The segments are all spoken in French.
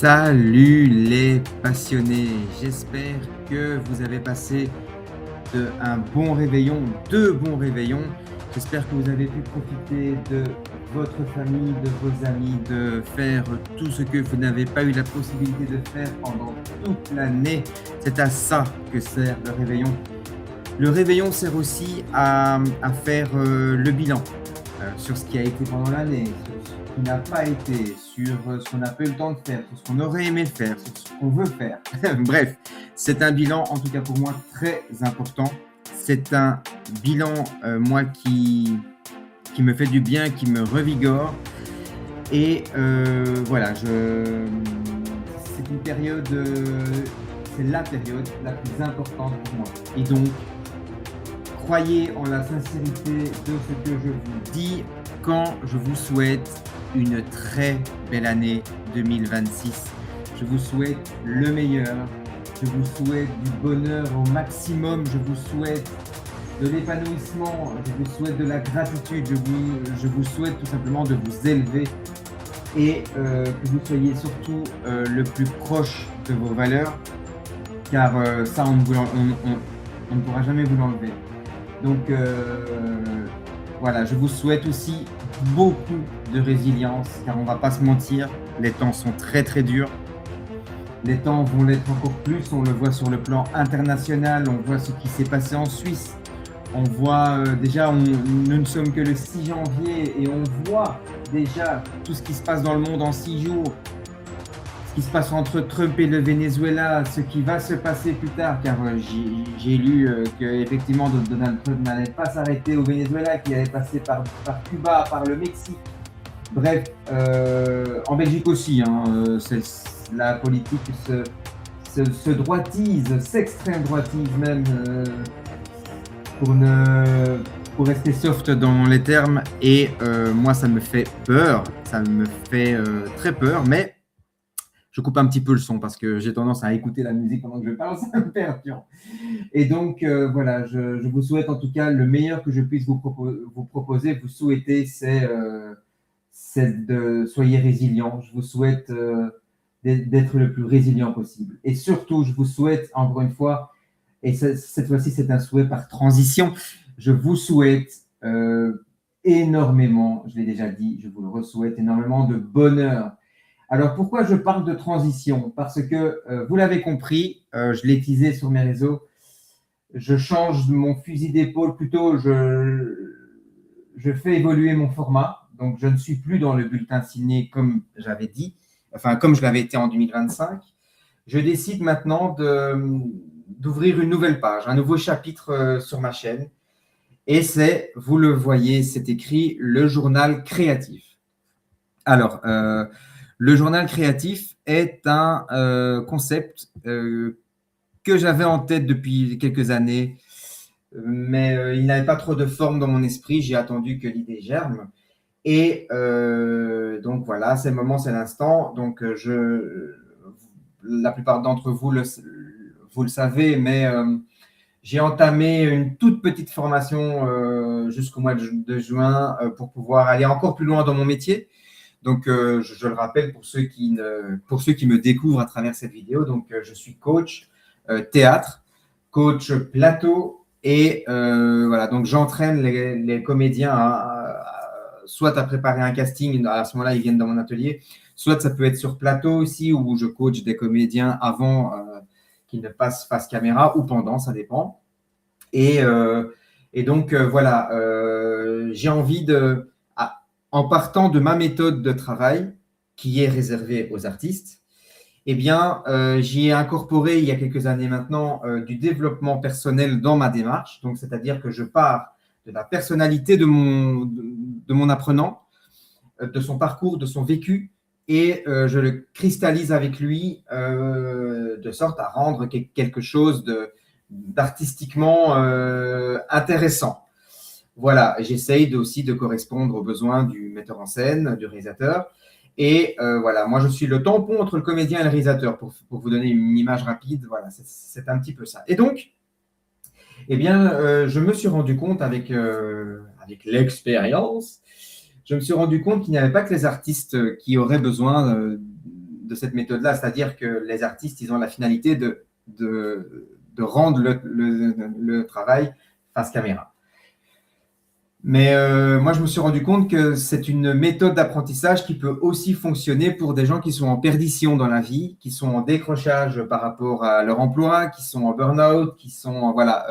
Salut les passionnés, j'espère que vous avez passé un bon réveillon, deux bons réveillons. J'espère que vous avez pu profiter de votre famille, de vos amis, de faire tout ce que vous n'avez pas eu la possibilité de faire pendant toute l'année. C'est à ça que sert le réveillon. Le réveillon sert aussi à faire le bilan sur ce qui a été pendant l'année, sur ce qui n'a pas été, sur ce qu'on n'a pas eu le temps de faire, sur ce qu'on aurait aimé faire, sur ce qu'on veut faire. Bref, c'est un bilan, en tout cas pour moi, très important. C'est un bilan, moi, qui me fait du bien, qui me revigore. Et voilà, c'est une période, c'est la période la plus importante pour moi. Et donc, croyez en la sincérité de ce que je vous dis quand je vous souhaite une très belle année 2026. Je vous souhaite le meilleur, je vous souhaite du bonheur au maximum, je vous souhaite de l'épanouissement, je vous souhaite de la gratitude, je vous souhaite tout simplement de vous élever et que vous soyez surtout le plus proche de vos valeurs, car ça, on ne pourra jamais vous l'enlever. Donc voilà, je vous souhaite aussi beaucoup de résilience, car on ne va pas se mentir, les temps sont très très durs. Les temps vont l'être encore plus, on le voit sur le plan international, on voit ce qui s'est passé en Suisse. On voit déjà, nous ne sommes que le 6 janvier et on voit déjà tout ce qui se passe dans le monde en 6 jours. Ce qui se passe entre Trump et le Venezuela, ce qui va se passer plus tard, car j'ai lu qu'effectivement Donald Trump n'allait pas s'arrêter au Venezuela, qu'il allait passer par Cuba, par le Mexique. Bref, en Belgique aussi, la politique se droitise, s'extrême droitise même, pour rester soft dans les termes. Et moi, ça me fait peur, ça me fait très peur, mais je coupe un petit peu le son parce que j'ai tendance à écouter la musique pendant que je parle, ça me perturbe. Et donc, voilà, je vous souhaite en tout cas le meilleur que je puisse vous proposer, vous souhaiter, c'est de soyez résilients. Je vous souhaite d'être le plus résilient possible. Et surtout, je vous souhaite, encore une fois, et cette fois-ci, c'est un souhait par transition, je vous souhaite énormément, je l'ai déjà dit, je vous le re-souhaite, énormément de bonheur. Alors, pourquoi je parle de transition? Parce que, vous l'avez compris, je l'ai teasé sur mes réseaux, je change mon fusil d'épaule, plutôt je fais évoluer mon format. Donc, je ne suis plus dans le bulletin signé comme j'avais dit, enfin, comme je l'avais été en 2025. Je décide maintenant d'ouvrir une nouvelle page, un nouveau chapitre sur ma chaîne. Et c'est, vous le voyez, c'est écrit le journal créatif. Alors, le journal créatif est un concept que j'avais en tête depuis quelques années, mais il n'avait pas trop de forme dans mon esprit. J'ai attendu que l'idée germe. Et donc voilà, c'est le moment, c'est l'instant. Donc la plupart d'entre vous vous le savez, mais j'ai entamé une toute petite formation jusqu'au mois de juin pour pouvoir aller encore plus loin dans mon métier. Donc, je le rappelle pour ceux qui me découvrent à travers cette vidéo. Donc, je suis coach théâtre, coach plateau et voilà. Donc, j'entraîne les comédiens soit à préparer un casting. À ce moment-là, ils viennent dans mon atelier. Soit ça peut être sur plateau aussi, où je coach des comédiens avant qu'ils ne passent face caméra ou pendant, ça dépend. Et donc, voilà, j'ai envie en partant de ma méthode de travail, qui est réservée aux artistes, eh bien, j'y ai incorporé il y a quelques années maintenant du développement personnel dans ma démarche. Donc, c'est-à-dire que je pars de la personnalité de mon apprenant, de son parcours, de son vécu, et je le cristallise avec lui de sorte à rendre quelque chose d'artistiquement intéressant. Voilà, j'essaye aussi de correspondre aux besoins du metteur en scène, du réalisateur. Et voilà, moi, je suis le tampon entre le comédien et le réalisateur, pour vous donner une image rapide. Voilà, c'est un petit peu ça. Et donc, eh bien, je me suis rendu compte avec l'expérience, je me suis rendu compte qu'il n'y avait pas que les artistes qui auraient besoin de cette méthode-là, c'est-à-dire que les artistes, ils ont la finalité de rendre le travail face caméra. Mais moi, je me suis rendu compte que c'est une méthode d'apprentissage qui peut aussi fonctionner pour des gens qui sont en perdition dans la vie, qui sont en décrochage par rapport à leur emploi, qui sont en burn-out, qui sont… Voilà.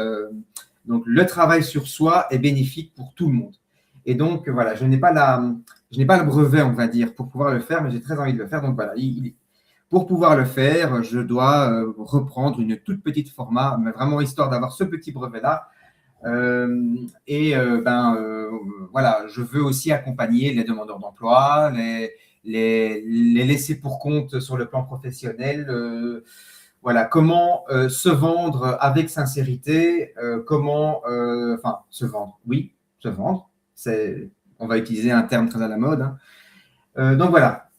Donc, le travail sur soi est bénéfique pour tout le monde. Et donc, voilà, je n'ai pas le brevet, on va dire, pour pouvoir le faire, mais j'ai très envie de le faire. Donc, voilà, pour pouvoir le faire, je dois reprendre une toute petite format, mais vraiment histoire d'avoir ce petit brevet-là. Voilà, je veux aussi accompagner les demandeurs d'emploi, les laisser pour compte sur le plan professionnel. Voilà, comment se vendre avec sincérité, enfin, se vendre, oui, se vendre. On va utiliser un terme très à la mode. Hein. Donc voilà.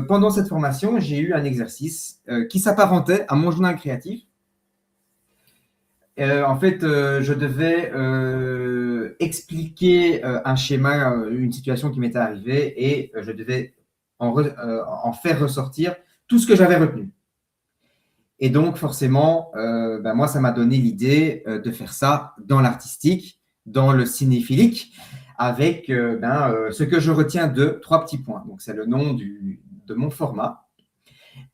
Pendant cette formation, j'ai eu un exercice qui s'apparentait à mon journal créatif. En fait, je devais expliquer un schéma, une situation qui m'était arrivée et je devais en faire ressortir tout ce que j'avais retenu. Et donc, forcément, moi, ça m'a donné l'idée de faire ça dans l'artistique, dans le cinéphilique, avec ce que je retiens de 3 petits points. Donc, c'est le nom de mon format.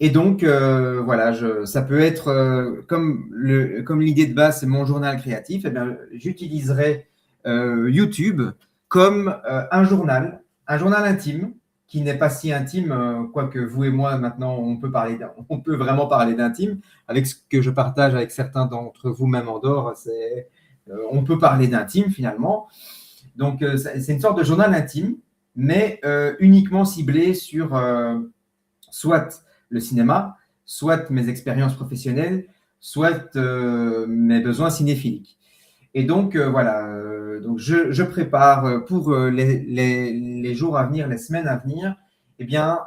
Et donc, voilà, ça peut être comme l'idée de base, c'est mon journal créatif, eh bien, j'utiliserai YouTube comme un journal intime, qui n'est pas si intime, quoique vous et moi, maintenant, on peut vraiment parler d'intime. Avec ce que je partage avec certains d'entre vous, même en dehors, on peut parler d'intime finalement. Donc, c'est une sorte de journal intime, mais uniquement ciblé sur soit le cinéma, soit mes expériences professionnelles, soit mes besoins cinéphiliques. Et donc, voilà, donc je prépare pour les jours à venir, les semaines à venir, eh bien,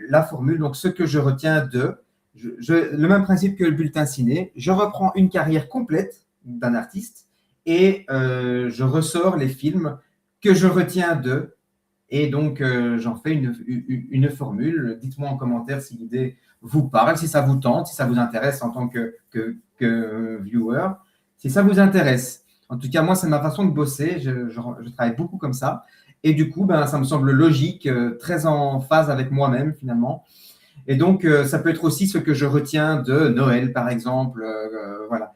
la formule, donc ce que je retiens le même principe que le bulletin ciné, je reprends une carrière complète d'un artiste et je ressors les films que je retiens d'eux. Et donc, j'en fais une formule. Dites-moi en commentaire si l'idée vous parle, si ça vous tente, si ça vous intéresse en tant que viewer, si ça vous intéresse. En tout cas, moi, c'est ma façon de bosser. Je travaille beaucoup comme ça. Et du coup, ça me semble logique, très en phase avec moi-même, finalement. Et donc, ça peut être aussi ce que je retiens de Noël, par exemple. Voilà.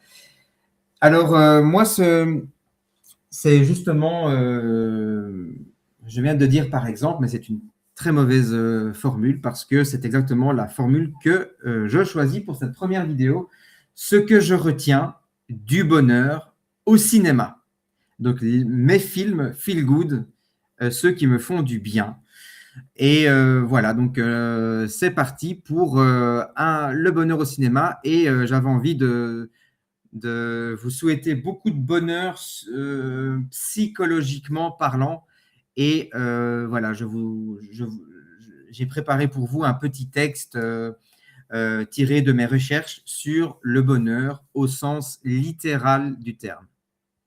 Alors, moi, c'est justement… je viens de dire par exemple, mais c'est une très mauvaise formule parce que c'est exactement la formule que je choisis pour cette première vidéo. Ce que je retiens du bonheur au cinéma. Donc, mes films feel good, ceux qui me font du bien. Et voilà, donc c'est parti pour le bonheur au cinéma. Et j'avais envie de vous souhaiter beaucoup de bonheur psychologiquement parlant. Et voilà, j'ai préparé pour vous un petit texte tiré de mes recherches sur le bonheur au sens littéral du terme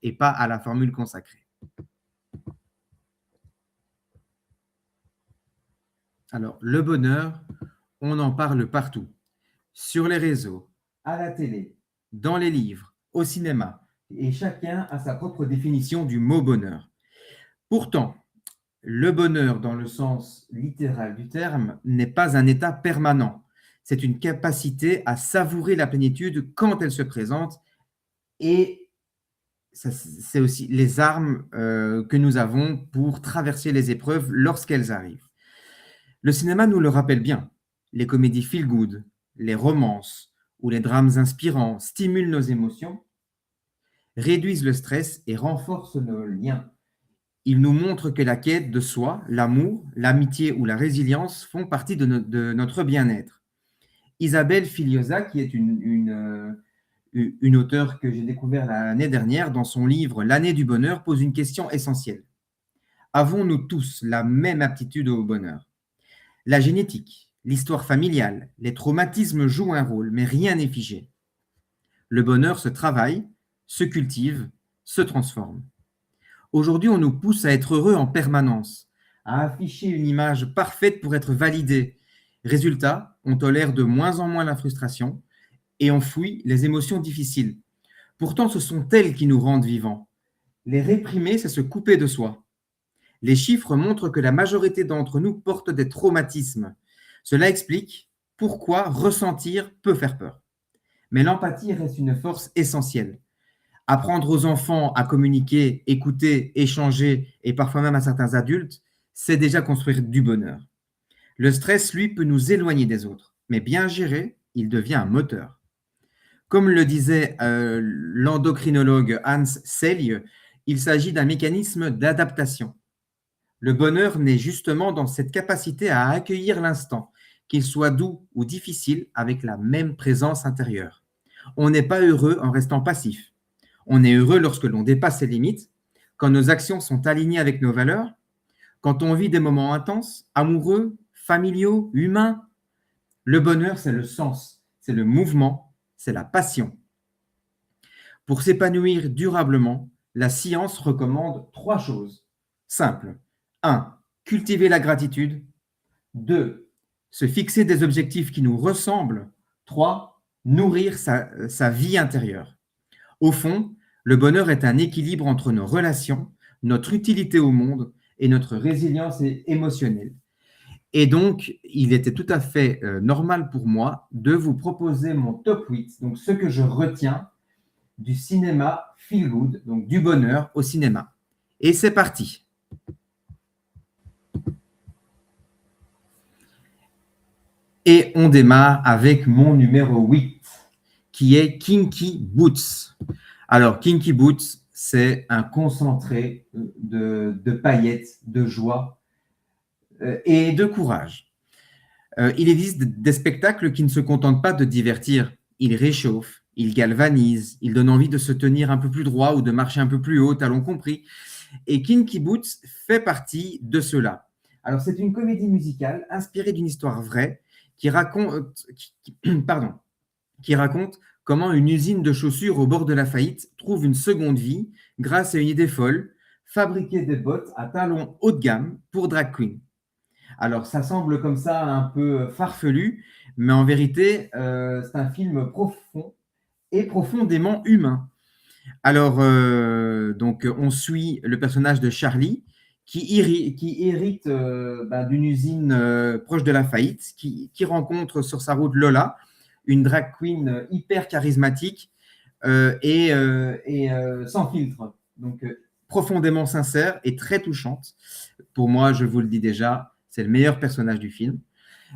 et pas à la formule consacrée. Alors, le bonheur, on en parle partout, sur les réseaux, à la télé, dans les livres, au cinéma, et chacun a sa propre définition du mot bonheur. Pourtant, le bonheur, dans le sens littéral du terme, n'est pas un état permanent. C'est une capacité à savourer la plénitude quand elle se présente et c'est aussi les armes que nous avons pour traverser les épreuves lorsqu'elles arrivent. Le cinéma nous le rappelle bien. Les comédies feel-good, les romances ou les drames inspirants stimulent nos émotions, réduisent le stress et renforcent nos liens. Il nous montre que la quête de soi, l'amour, l'amitié ou la résilience font partie de notre bien-être. Isabelle Filiosa, qui est une auteure que j'ai découvert l'année dernière, dans son livre L'année du bonheur, pose une question essentielle. Avons-nous tous la même aptitude au bonheur? La génétique, l'histoire familiale, les traumatismes jouent un rôle, mais rien n'est figé. Le bonheur se travaille, se cultive, se transforme. Aujourd'hui, on nous pousse à être heureux en permanence, à afficher une image parfaite pour être validée. Résultat, on tolère de moins en moins la frustration et on fuit les émotions difficiles. Pourtant, ce sont elles qui nous rendent vivants. Les réprimer, c'est se couper de soi. Les chiffres montrent que la majorité d'entre nous portent des traumatismes. Cela explique pourquoi ressentir peut faire peur. Mais l'empathie reste une force essentielle. Apprendre aux enfants à communiquer, écouter, échanger, et parfois même à certains adultes, c'est déjà construire du bonheur. Le stress, lui, peut nous éloigner des autres, mais bien géré, il devient un moteur. Comme le disait l'endocrinologue Hans Selye, il s'agit d'un mécanisme d'adaptation. Le bonheur naît justement dans cette capacité à accueillir l'instant, qu'il soit doux ou difficile, avec la même présence intérieure. On n'est pas heureux en restant passif. On est heureux lorsque l'on dépasse ses limites, quand nos actions sont alignées avec nos valeurs, quand on vit des moments intenses, amoureux, familiaux, humains. Le bonheur, c'est le sens, c'est le mouvement, c'est la passion. Pour s'épanouir durablement, la science recommande 3 choses simples. 1. Cultiver la gratitude. 2. Se fixer des objectifs qui nous ressemblent. 3. Nourrir sa vie intérieure. Au fond, le bonheur est un équilibre entre nos relations, notre utilité au monde et notre résilience émotionnelle. Et donc, il était tout à fait normal pour moi de vous proposer mon top 8, donc ce que je retiens du cinéma feel good, donc du bonheur au cinéma. Et c'est parti. Et on démarre avec mon numéro 8, qui est Kinky Boots. Alors, Kinky Boots, c'est un concentré de paillettes, de joie et de courage. Il existe des spectacles qui ne se contentent pas de divertir. Ils réchauffent, ils galvanisent, ils donnent envie de se tenir un peu plus droit ou de marcher un peu plus haut, talons compris. Et Kinky Boots fait partie de cela. Alors, c'est une comédie musicale inspirée d'une histoire vraie qui raconte comment une usine de chaussures au bord de la faillite trouve une seconde vie grâce à une idée folle, fabriquer des bottes à talons haut de gamme pour drag queen. Alors, ça semble comme ça un peu farfelu, mais en vérité, c'est un film profond et profondément humain. Alors, donc, on suit le personnage de Charlie qui hérite d'une usine proche de la faillite, qui rencontre sur sa route Lola, une drag queen hyper charismatique et sans filtre. Donc, profondément sincère et très touchante. Pour moi, je vous le dis déjà, c'est le meilleur personnage du film.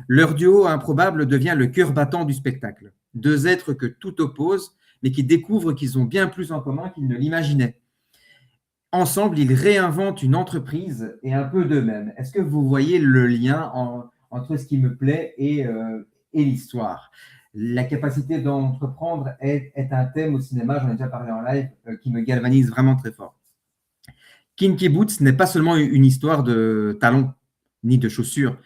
Leur duo improbable devient le cœur battant du spectacle. 2 êtres que tout oppose, mais qui découvrent qu'ils ont bien plus en commun qu'ils ne l'imaginaient. Ensemble, ils réinventent une entreprise et un peu d'eux-mêmes. Est-ce que vous voyez le lien entre ce qui me plaît et l'histoire? La capacité d'entreprendre est un thème au cinéma, j'en ai déjà parlé en live, qui me galvanise vraiment très fort. Kinky Boots n'est pas seulement une histoire de talons ni de chaussures.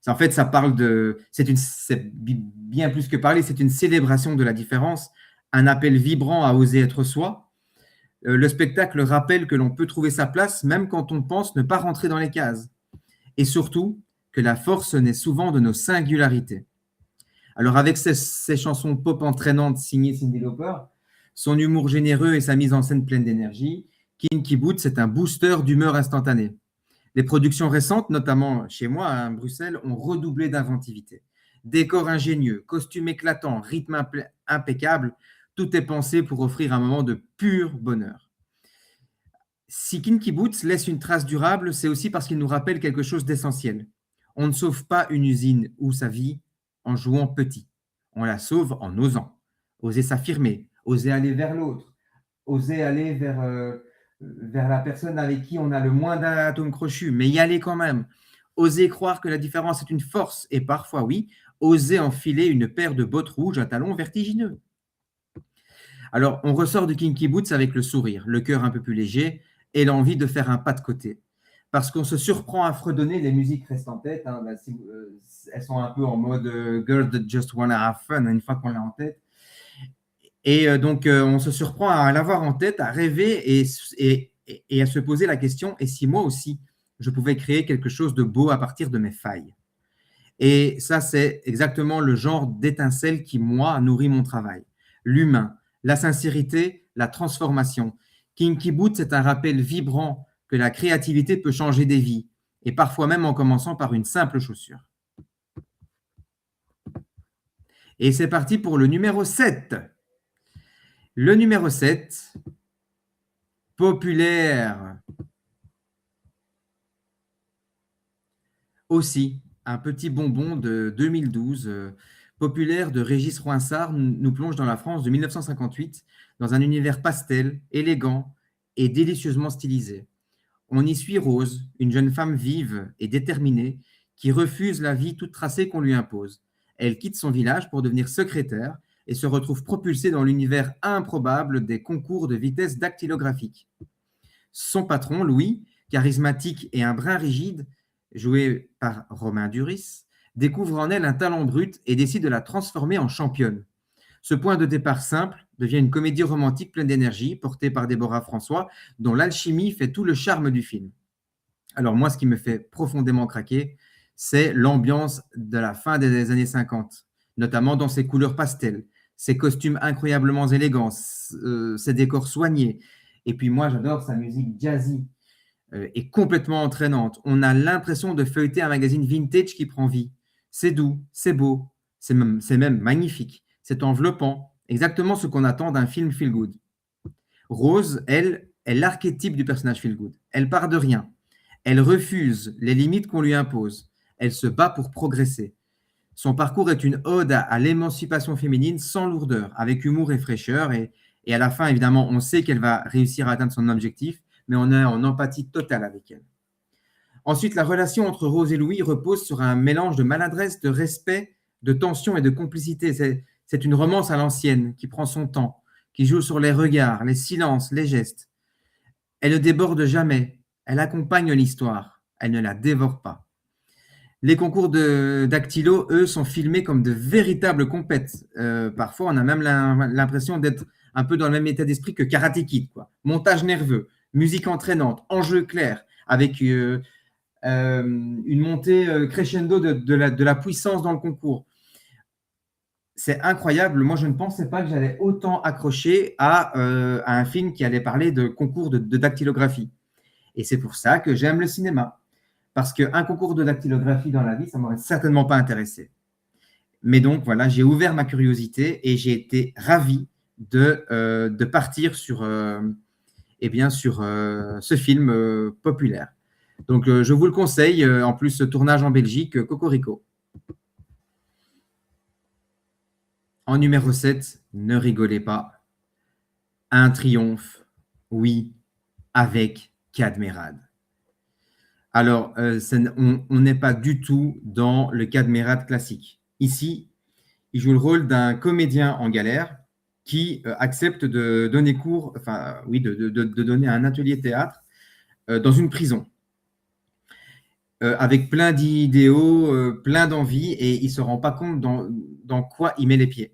En fait, ça parle de. C'est bien plus que parler, c'est une célébration de la différence, un appel vibrant à oser être soi. Le spectacle rappelle que l'on peut trouver sa place même quand on pense ne pas rentrer dans les cases. Et surtout, que la force naît souvent de nos singularités. Alors, avec ces chansons pop entraînantes signées Cyndi Lauper, son humour généreux et sa mise en scène pleine d'énergie, Kinky Boots est un booster d'humeur instantanée. Les productions récentes, notamment chez moi à Bruxelles, ont redoublé d'inventivité. Décors ingénieux, costumes éclatants, rythme impeccable, tout est pensé pour offrir un moment de pur bonheur. Si Kinky Boots laisse une trace durable, c'est aussi parce qu'il nous rappelle quelque chose d'essentiel. On ne sauve pas une usine ou sa vie en jouant petit. On la sauve en osant. Oser s'affirmer, oser aller vers l'autre, oser aller vers la personne avec qui on a le moins d'atomes crochus, mais y aller quand même. Oser croire que la différence est une force et parfois, oui, oser enfiler une paire de bottes rouges à talons vertigineux. Alors, on ressort du Kinky Boots avec le sourire, le cœur un peu plus léger et l'envie de faire un pas de côté. Parce qu'on se surprend à fredonner, les musiques restent en tête. Elles sont un peu en mode Girls That Just Wanna Have Fun, une fois qu'on l'a en tête. Et donc, on se surprend à l'avoir en tête, à rêver et à se poser la question, et si moi aussi, je pouvais créer quelque chose de beau à partir de mes failles. Et ça, c'est exactement le genre d'étincelle qui, moi, nourrit mon travail. L'humain, la sincérité, la transformation. Kinky Boots, c'est un rappel vibrant que la créativité peut changer des vies, et parfois même en commençant par une simple chaussure. Et c'est parti pour le numéro 7. Le numéro 7, populaire aussi, un petit bonbon de 2012, populaire de Régis Ronsard, nous plonge dans la France de 1958, dans un univers pastel, élégant et délicieusement stylisé. On y suit Rose, une jeune femme vive et déterminée qui refuse la vie toute tracée qu'on lui impose. Elle quitte son village pour devenir secrétaire et se retrouve propulsée dans l'univers improbable des concours de vitesse dactylographique. Son patron, Louis, charismatique et un brin rigide, joué par Romain Duris, découvre en elle un talent brut et décide de la transformer en championne. Ce point de départ simple devient une comédie romantique pleine d'énergie, portée par Déborah François, dont l'alchimie fait tout le charme du film. Alors moi, ce qui me fait profondément craquer, c'est l'ambiance de la fin des années 50, notamment dans ses couleurs pastel, ses costumes incroyablement élégants, ses décors soignés. Et puis moi, j'adore sa musique jazzy et complètement entraînante. On a l'impression de feuilleter un magazine vintage qui prend vie. C'est doux, c'est beau, c'est même magnifique. C'est enveloppant, exactement ce qu'on attend d'un film feel good. Rose, elle, est l'archétype du personnage feel good. Elle part de rien. Elle refuse les limites qu'on lui impose. Elle se bat pour progresser. Son parcours est une ode à l'émancipation féminine sans lourdeur, avec humour et fraîcheur. Et à la fin, évidemment, on sait qu'elle va réussir à atteindre son objectif, mais on est en empathie totale avec elle. Ensuite, la relation entre Rose et Louis repose sur un mélange de maladresse, de respect, de tension et de complicité. C'est une romance à l'ancienne qui prend son temps, qui joue sur les regards, les silences, les gestes. Elle ne déborde jamais, elle accompagne l'histoire, elle ne la dévore pas. Les concours de dactylo, eux, sont filmés comme de véritables compètes. Parfois, on a même l'impression d'être un peu dans le même état d'esprit que Karate Kid, quoi. Montage nerveux, musique entraînante, enjeu clair, avec une montée crescendo de la puissance dans le concours. C'est incroyable. Moi, je ne pensais pas que j'allais autant accrocher à un film qui allait parler de concours de dactylographie. Et c'est pour ça que j'aime le cinéma. Parce qu'un concours de dactylographie dans la vie, ça ne m'aurait certainement pas intéressé. Mais donc, voilà, j'ai ouvert ma curiosité et j'ai été ravi de partir sur, sur ce film populaire. Donc, je vous le conseille. En plus, ce tournage en Belgique, Cocorico. En numéro 7, ne rigolez pas. Un triomphe, oui, avec Cadmerade. Alors, on n'est pas du tout dans le Cadmerade classique. Ici, il joue le rôle d'un comédien en galère qui accepte de donner cours, de donner un atelier théâtre dans une prison. Avec plein d'idéaux, plein d'envies, et il ne se rend pas compte dans quoi il met les pieds.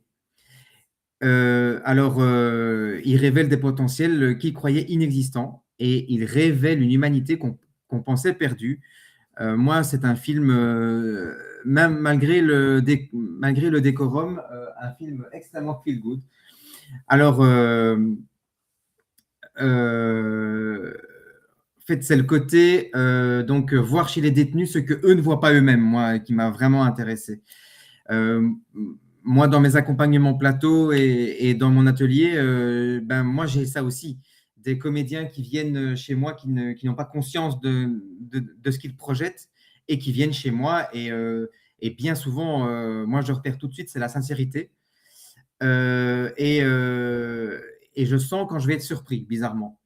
Il révèle des potentiels qu'il croyait inexistants, et il révèle une humanité qu'on pensait perdue. Moi, c'est un film, même malgré le décorum, un film extrêmement feel good. Alors, en fait, c'est le côté voir chez les détenus ce que eux ne voient pas eux-mêmes, moi, qui m'a vraiment intéressé. Moi, dans mes accompagnements plateau et dans mon atelier, moi, j'ai ça aussi. Des comédiens qui viennent chez moi, qui n'ont pas conscience de ce qu'ils projettent et qui viennent chez moi. Et bien souvent, moi, je repère tout de suite, c'est la sincérité. Et je sens quand je vais être surpris, bizarrement.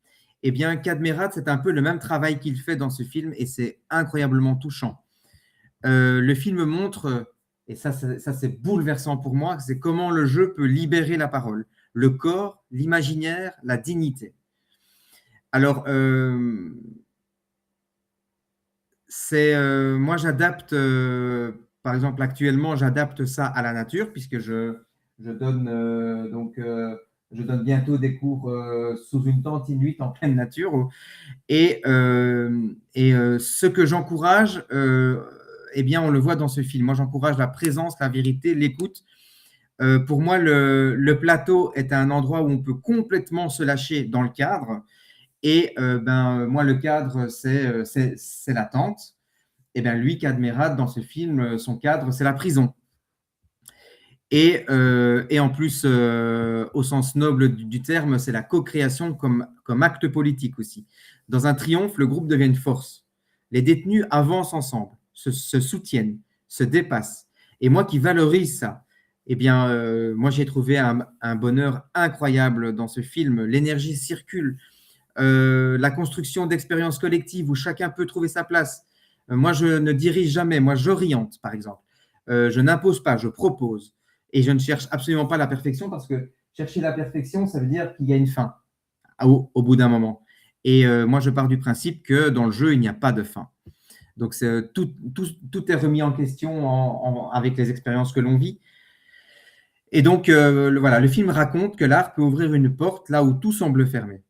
Eh bien, Cadmerade, c'est un peu le même travail qu'il fait dans ce film et c'est incroyablement touchant. Le film montre, et ça c'est bouleversant pour moi, c'est comment le jeu peut libérer la parole, le corps, l'imaginaire, la dignité. Alors, moi j'adapte, par exemple actuellement, j'adapte ça à la nature puisque je donne Je donne bientôt des cours sous une tente inuite en pleine nature. Ce que j'encourage, eh bien, on le voit dans ce film. Moi, j'encourage la présence, la vérité, l'écoute. Pour moi, le plateau est un endroit où on peut complètement se lâcher dans le cadre. Moi, le cadre, c'est la tente. Et bien, lui, Cadmerade, dans ce film, son cadre, c'est la prison. Et en plus, au sens noble du terme, c'est la co-création comme acte politique aussi. Dans un triomphe, le groupe devient une force. Les détenus avancent ensemble, se soutiennent, se dépassent. Et moi qui valorise ça, eh bien, moi j'ai trouvé un bonheur incroyable dans ce film. L'énergie circule, la construction d'expériences collectives où chacun peut trouver sa place. Moi, je ne dirige jamais, moi j'oriente, par exemple. Je n'impose pas, je propose. Et je ne cherche absolument pas la perfection parce que chercher la perfection, ça veut dire qu'il y a une fin au bout d'un moment. Et moi, je pars du principe que dans le jeu, il n'y a pas de fin. Donc, tout est remis en question avec les expériences que l'on vit. Et donc, voilà, le film raconte que l'art peut ouvrir une porte là où tout semble fermé.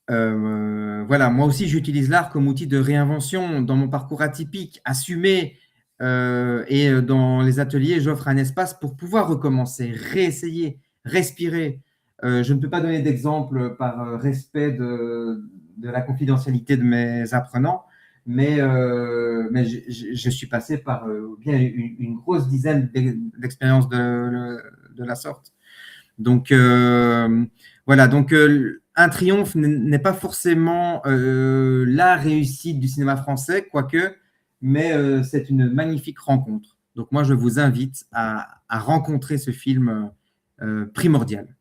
Voilà, moi aussi, j'utilise l'art comme outil de réinvention dans mon parcours atypique, assumé. Dans les ateliers, j'offre un espace pour pouvoir recommencer, réessayer, respirer. Je ne peux pas donner d'exemple par respect de la confidentialité de mes apprenants, mais je suis passé par bien une grosse dizaine d'expériences de la sorte. Donc, voilà, donc un triomphe n'est pas forcément la réussite du cinéma français, quoique, mais c'est une magnifique rencontre. Donc moi, je vous invite à rencontrer ce film primordial.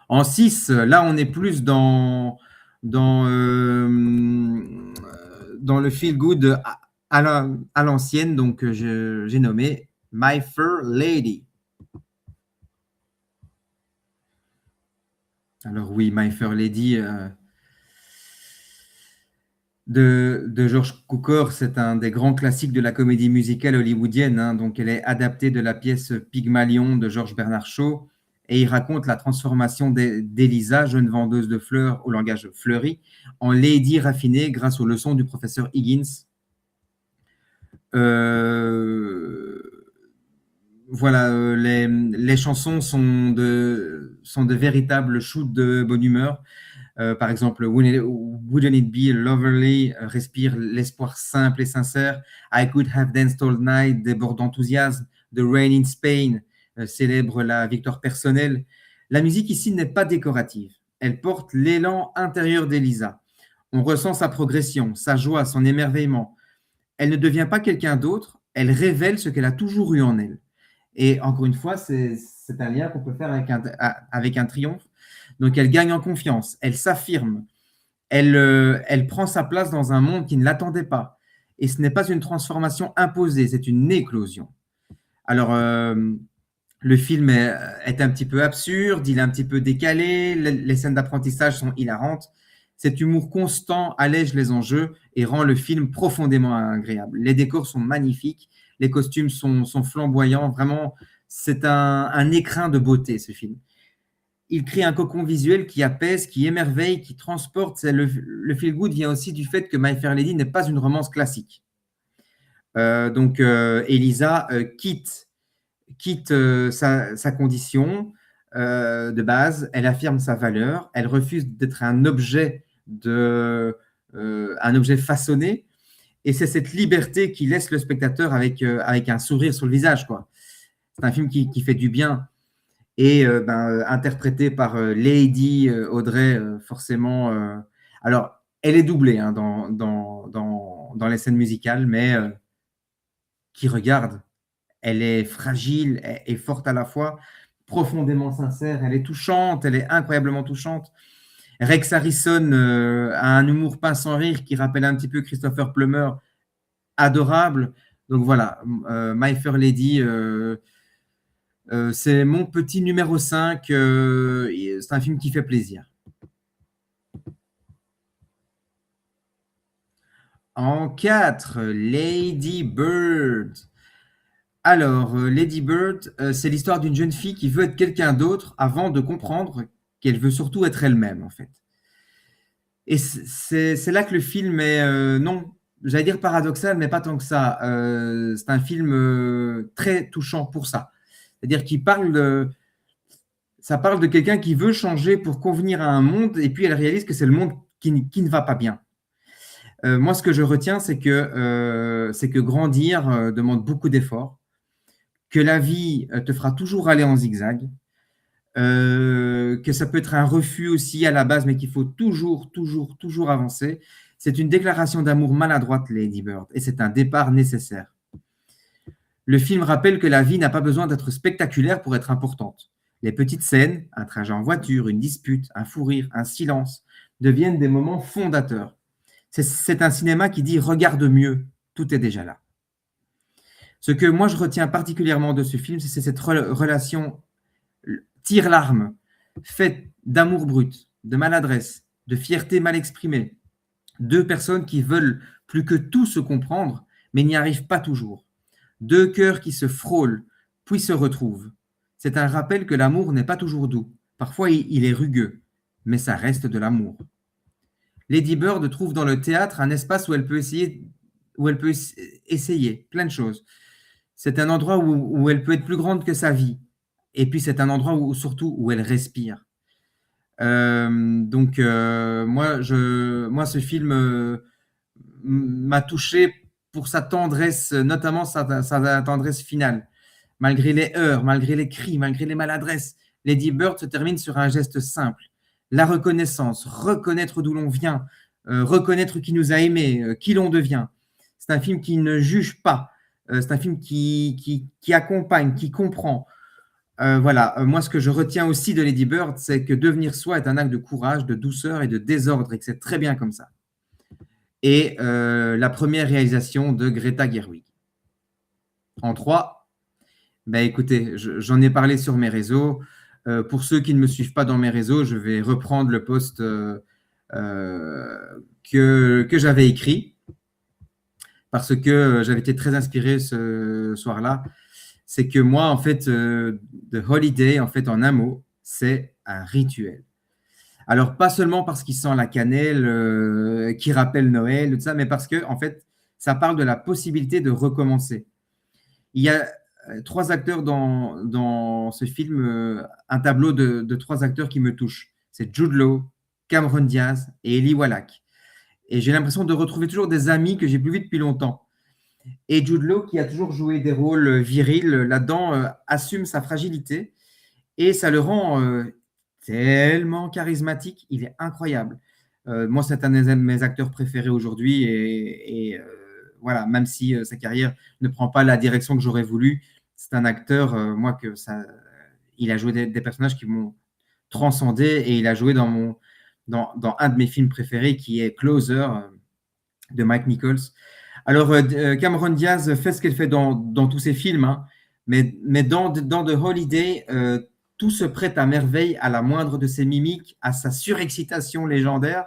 En 6, là, on est plus dans le feel good à l'ancienne, donc j'ai nommé My Fair Lady. Alors oui, My Fair Lady de George Cukor, c'est un des grands classiques de la comédie musicale hollywoodienne. Hein. Donc, elle est adaptée de la pièce Pygmalion de Georges Bernard Shaw et il raconte la transformation d'Elisa, jeune vendeuse de fleurs au langage fleuri, en lady raffinée grâce aux leçons du professeur Higgins. Voilà, les chansons sont de véritables shoots de bonne humeur. Par exemple, Wouldn't It Be Lovely respire l'espoir simple et sincère. I Could Have Danced All Night déborde d'enthousiasme. The Rain in Spain célèbre la victoire personnelle. La musique ici n'est pas décorative. Elle porte l'élan intérieur d'Elisa. On ressent sa progression, sa joie, son émerveillement. Elle ne devient pas quelqu'un d'autre, elle révèle ce qu'elle a toujours eu en elle. Et encore une fois, c'est un lien qu'on peut faire avec un triomphe. Donc, elle gagne en confiance, elle s'affirme, elle prend sa place dans un monde qui ne l'attendait pas. Et ce n'est pas une transformation imposée, c'est une éclosion. Alors, le film est un petit peu absurde, il est un petit peu décalé, les scènes d'apprentissage sont hilarantes. Cet humour constant allège les enjeux et rend le film profondément agréable. Les décors sont magnifiques, les costumes sont flamboyants, vraiment, c'est un écrin de beauté, ce film. Il crée un cocon visuel qui apaise, qui émerveille, qui transporte. Le feel good vient aussi du fait que My Fair Lady n'est pas une romance classique. Donc, Elisa quitte sa condition de base, elle affirme sa valeur, elle refuse d'être un objet façonné, et c'est cette liberté qui laisse le spectateur avec un sourire sur le visage, quoi. C'est un film qui fait du bien et interprété par Lady Audrey, forcément. Alors, elle est doublée hein, dans les scènes musicales, mais qui regarde, elle est fragile et forte à la fois, profondément sincère, elle est touchante, elle est incroyablement touchante. Rex Harrison a un humour pince sans rire qui rappelle un petit peu Christopher Plummer, adorable. Donc voilà, My Fair Lady, c'est mon petit numéro 5. C'est un film qui fait plaisir. En 4, Lady Bird. Alors, Lady Bird, c'est l'histoire d'une jeune fille qui veut être quelqu'un d'autre avant de comprendre qu'elle veut surtout être elle-même, en fait. Et c'est là que le film est, non, j'allais dire paradoxal, mais pas tant que ça. C'est un film très touchant pour ça. C'est-à-dire qu'il parle ça parle de quelqu'un qui veut changer pour convenir à un monde, et puis elle réalise que c'est le monde qui ne va pas bien. Moi, ce que je retiens, c'est que grandir demande beaucoup d'efforts, que la vie te fera toujours aller en zigzag, que ça peut être un refus aussi à la base, mais qu'il faut toujours, toujours, toujours avancer. C'est une déclaration d'amour maladroite, Lady Bird, et c'est un départ nécessaire. Le film rappelle que la vie n'a pas besoin d'être spectaculaire pour être importante. Les petites scènes, un trajet en voiture, une dispute, un fou rire, un silence, deviennent des moments fondateurs. C'est un cinéma qui dit regarde mieux, tout est déjà là. Ce que moi je retiens particulièrement de ce film, c'est cette relation tire-larme, faite d'amour brut, de maladresse, de fierté mal exprimée. Deux personnes qui veulent plus que tout se comprendre, mais n'y arrivent pas toujours. Deux cœurs qui se frôlent, puis se retrouvent. C'est un rappel que l'amour n'est pas toujours doux. Parfois, il est rugueux, mais ça reste de l'amour. Lady Bird trouve dans le théâtre un espace où elle peut essayer plein de choses. C'est un endroit où elle peut être plus grande que sa vie. Et puis, c'est un endroit où, surtout où elle respire. Moi, ce film m'a touché pour sa tendresse, notamment sa tendresse finale. Malgré les heurts, malgré les cris, malgré les maladresses, Lady Bird se termine sur un geste simple. La reconnaissance, reconnaître d'où l'on vient, reconnaître qui nous a aimés, qui l'on devient. C'est un film qui ne juge pas, c'est un film qui accompagne, qui comprend. Voilà, moi ce que je retiens aussi de Lady Bird, c'est que devenir soi est un acte de courage, de douceur et de désordre, et que c'est très bien comme ça. Et la première réalisation de Greta Gerwig. En trois, bah écoutez, j'en ai parlé sur mes réseaux. Pour ceux qui ne me suivent pas dans mes réseaux, je vais reprendre le post que j'avais écrit parce que j'avais été très inspiré ce soir-là. C'est que moi, en fait, The Holiday, en fait, en un mot, c'est un rituel. Alors, pas seulement parce qu'il sent la cannelle, qui rappelle Noël, tout ça, mais parce que, en fait, ça parle de la possibilité de recommencer. Il y a trois acteurs dans ce film, un tableau de trois acteurs qui me touchent. C'est Jude Law, Cameron Diaz et Eli Wallach. Et j'ai l'impression de retrouver toujours des amis que j'ai plus vus depuis longtemps. Et Jude Law, qui a toujours joué des rôles virils là-dedans, assume sa fragilité et ça le rend tellement charismatique. Il est incroyable. Moi, c'est un de mes acteurs préférés aujourd'hui et voilà, même si sa carrière ne prend pas la direction que j'aurais voulu, c'est un acteur, moi, il a joué des personnages qui m'ont transcendé et il a joué dans un de mes films préférés qui est Closer de Mike Nichols. Alors, Cameron Diaz fait ce qu'elle fait dans tous ses films, hein, mais dans The Holiday, tout se prête à merveille à la moindre de ses mimiques, à sa surexcitation légendaire.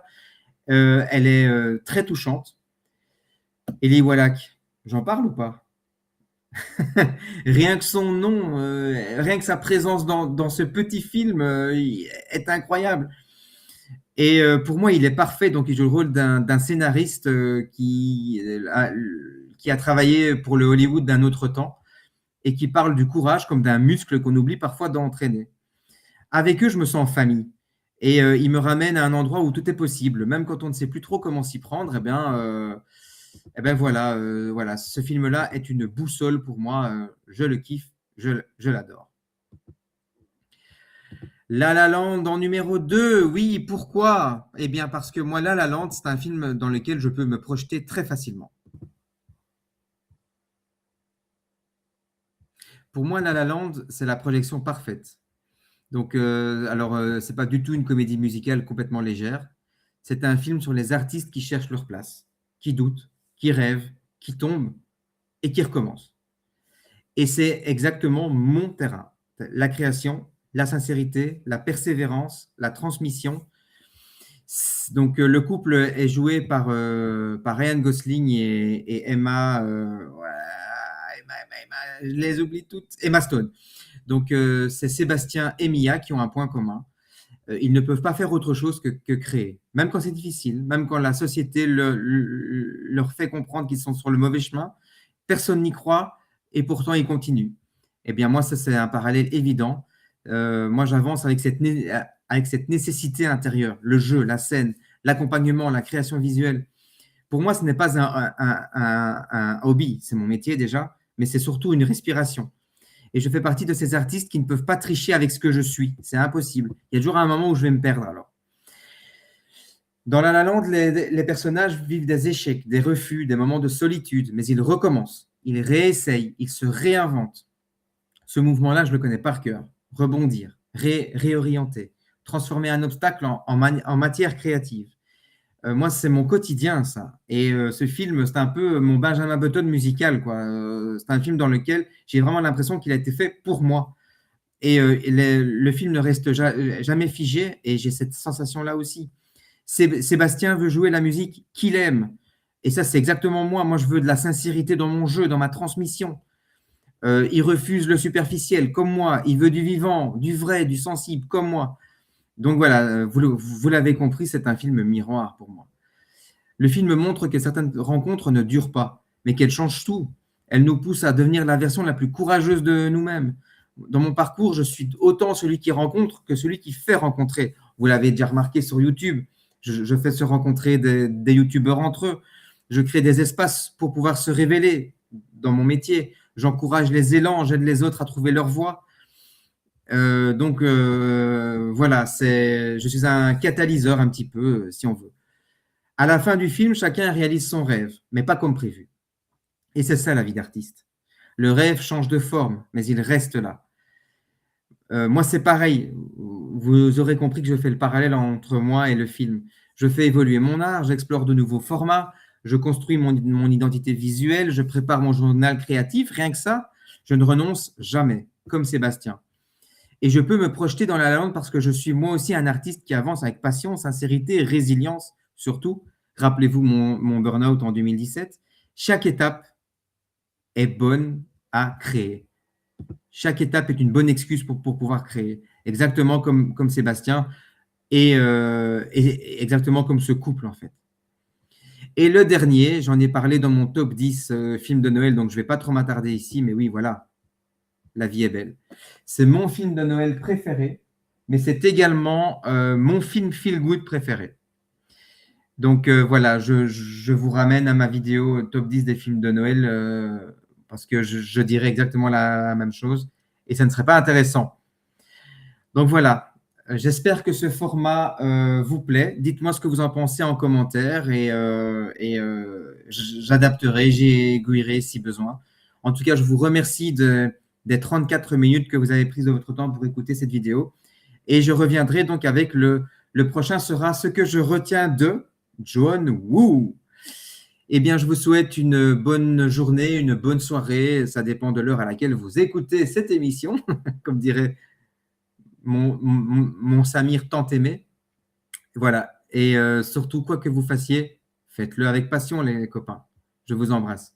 Elle est très touchante. Eli Wallach, j'en parle ou pas? Rien que son nom, rien que sa présence dans ce petit film est incroyable. Et pour moi, il est parfait. Donc, il joue le rôle d'un scénariste qui a travaillé pour le Hollywood d'un autre temps et qui parle du courage comme d'un muscle qu'on oublie parfois d'entraîner. Avec eux, je me sens en famille. Et ils me ramènent à un endroit où tout est possible. Même quand on ne sait plus trop comment s'y prendre, eh bien voilà, voilà, ce film-là est une boussole pour moi. Je le kiffe, je l'adore. La La Land en numéro 2, oui, pourquoi? Eh bien parce que moi, La La Land, c'est un film dans lequel je peux me projeter très facilement. Pour moi, La La Land, c'est la projection parfaite. Donc, c'est pas du tout une comédie musicale complètement légère. C'est un film sur les artistes qui cherchent leur place, qui doutent, qui rêvent, qui tombent et qui recommencent. Et c'est exactement mon terrain. La création, la sincérité, la persévérance, la transmission. Donc, le couple est joué par Ryan Gosling et Emma, je les oublie toutes. Emma Stone. Donc, c'est Sébastien et Mia qui ont un point commun. Ils ne peuvent pas faire autre chose que créer, même quand c'est difficile, même quand la société leur fait comprendre qu'ils sont sur le mauvais chemin. Personne n'y croit et pourtant ils continuent. Eh bien, moi, ça, c'est un parallèle évident. Moi, j'avance avec cette nécessité intérieure, le jeu, la scène, l'accompagnement, la création visuelle. Pour moi, ce n'est pas un hobby, c'est mon métier déjà, mais c'est surtout une respiration. Et je fais partie de ces artistes qui ne peuvent pas tricher avec ce que je suis. C'est impossible. Il y a toujours un moment où je vais me perdre alors. Dans La La Land, les personnages vivent des échecs, des refus, des moments de solitude, mais ils recommencent, ils réessayent, ils se réinventent. Ce mouvement-là, je le connais par cœur. Rebondir, réorienter, transformer un obstacle en matière créative. Moi, c'est mon quotidien, ça. Et ce film, c'est un peu mon Benjamin Button musical, quoi. C'est un film dans lequel j'ai vraiment l'impression qu'il a été fait pour moi. Et le film ne reste jamais figé, et j'ai cette sensation-là aussi. Sébastien veut jouer la musique qu'il aime. Et ça, c'est exactement moi. Moi, je veux de la sincérité dans mon jeu, dans ma transmission. Il refuse le superficiel, comme moi. Il veut du vivant, du vrai, du sensible, comme moi. Donc voilà, vous l'avez compris, c'est un film miroir pour moi. Le film montre que certaines rencontres ne durent pas, mais qu'elles changent tout. Elles nous poussent à devenir la version la plus courageuse de nous-mêmes. Dans mon parcours, je suis autant celui qui rencontre que celui qui fait rencontrer. Vous l'avez déjà remarqué sur YouTube, je fais se rencontrer des YouTubeurs entre eux. Je crée des espaces pour pouvoir se révéler dans mon métier. J'encourage les élans, j'aide les autres à trouver leur voie. Voilà, je suis un catalyseur un petit peu, si on veut. À la fin du film, chacun réalise son rêve, mais pas comme prévu. Et c'est ça la vie d'artiste. Le rêve change de forme, mais il reste là. Moi, c'est pareil. Vous aurez compris que je fais le parallèle entre moi et le film. Je fais évoluer mon art, j'explore de nouveaux formats, je construis mon identité visuelle, je prépare mon journal créatif. Rien que ça, je ne renonce jamais, comme Sébastien. Et je peux me projeter dans la lande parce que je suis moi aussi un artiste qui avance avec passion, sincérité, résilience, surtout. Rappelez-vous mon burn-out en 2017. Chaque étape est bonne à créer. Chaque étape est une bonne excuse pour pouvoir créer. Exactement comme Sébastien et exactement comme ce couple, en fait. Et le dernier, j'en ai parlé dans mon top 10 films de Noël, donc je ne vais pas trop m'attarder ici, mais oui, voilà, La vie est belle. C'est mon film de Noël préféré, mais c'est également mon film feel good préféré. Donc voilà, je vous ramène à ma vidéo top 10 des films de Noël parce que je dirais exactement la même chose et ça ne serait pas intéressant. Donc voilà, j'espère que ce format vous plaît. Dites-moi ce que vous en pensez en commentaire et j'adapterai, j'aiguillerai si besoin. En tout cas, je vous remercie des 34 minutes que vous avez prises de votre temps pour écouter cette vidéo. Et je reviendrai donc avec le prochain sera ce que je retiens de John Woo. Eh bien, je vous souhaite une bonne journée, une bonne soirée. Ça dépend de l'heure à laquelle vous écoutez cette émission, comme dirait mon Samir tant aimé. Voilà. Et surtout, quoi que vous fassiez, faites-le avec passion, les copains. Je vous embrasse.